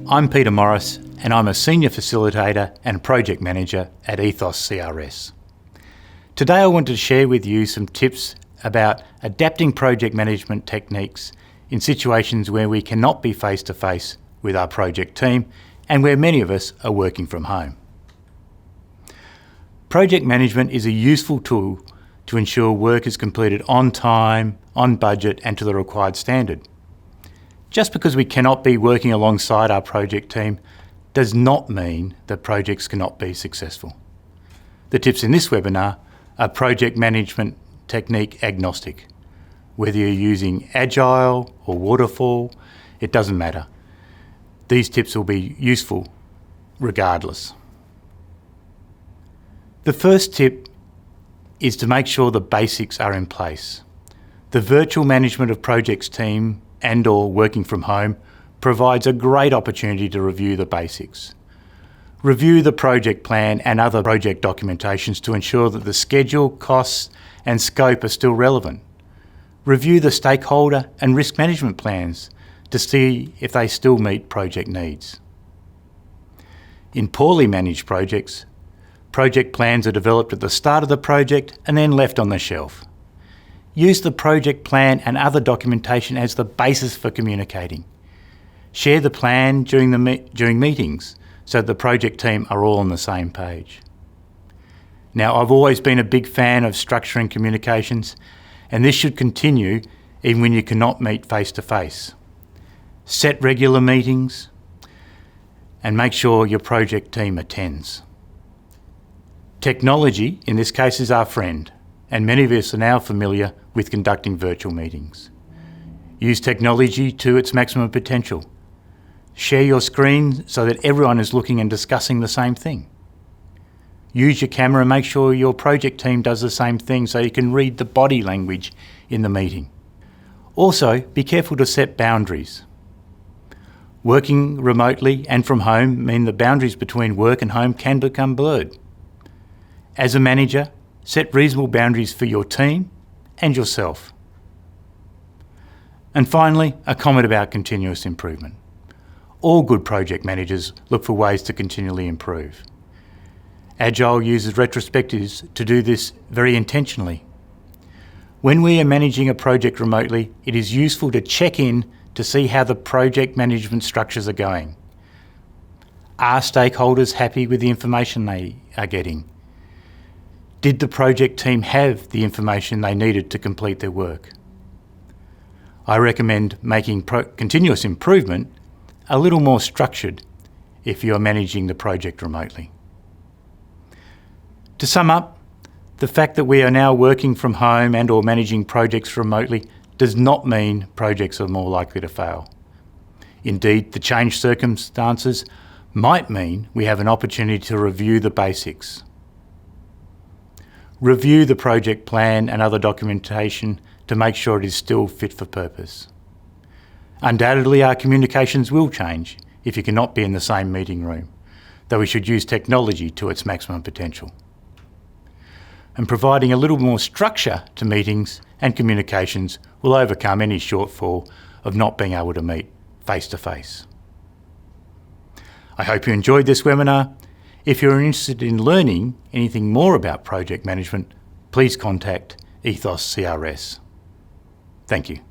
I'm Peter Morris and I'm a Senior Facilitator and Project Manager at Ethos CRS. Today I want to share with you some tips about adapting project management techniques in situations where we cannot be face-to-face with our project team and where many of us are working from home. Project management is a useful tool to ensure work is completed on time, on budget and to the required standard. Just because we cannot be working alongside our project team does not mean that projects cannot be successful. The tips in this webinar are project management technique agnostic. Whether you're using Agile or Waterfall, it doesn't matter. These tips will be useful regardless. The first tip is to make sure the basics are in place. The virtual management of projects team and/or working from home provides a great opportunity to review the basics. Review the project plan and other project documentations to ensure that the schedule, costs and scope are still relevant. Review the stakeholder and risk management plans to see if they still meet project needs. In poorly managed projects, project plans are developed at the start of the project and then left on the shelf. Use the project plan and other documentation as the basis for communicating. Share the plan during meetings so that the project team are all on the same page. Now, I've always been a big fan of structuring communications, and this should continue even when you cannot meet face-to-face. Set regular meetings and make sure your project team attends. Technology, in this case, is our friend, and many of us are now familiar with conducting virtual meetings. Use technology to its maximum potential. Share your screen so that everyone is looking and discussing the same thing. Use your camera and make sure your project team does the same thing so you can read the body language in the meeting. Also, be careful to set boundaries. Working remotely and from home mean the boundaries between work and home can become blurred. As a manager, set reasonable boundaries for your team and yourself. And finally, a comment about continuous improvement. All good project managers look for ways to continually improve. Agile uses retrospectives to do this very intentionally. When we are managing a project remotely, it is useful to check in to see how the project management structures are going. Are stakeholders happy with the information they are getting? Did the project team have the information they needed to complete their work? I recommend making continuous improvement a little more structured if you are managing the project remotely. To sum up, the fact that we are now working from home and/or managing projects remotely does not mean projects are more likely to fail. Indeed, the changed circumstances might mean we have an opportunity to review the basics. Review the project plan and other documentation to make sure it is still fit for purpose. Undoubtedly, our communications will change if you cannot be in the same meeting room, though we should use technology to its maximum potential. And providing a little more structure to meetings and communications will overcome any shortfall of not being able to meet face-to-face. I hope you enjoyed this webinar. If you're interested in learning anything more about project management, please contact Ethos CRS. Thank you.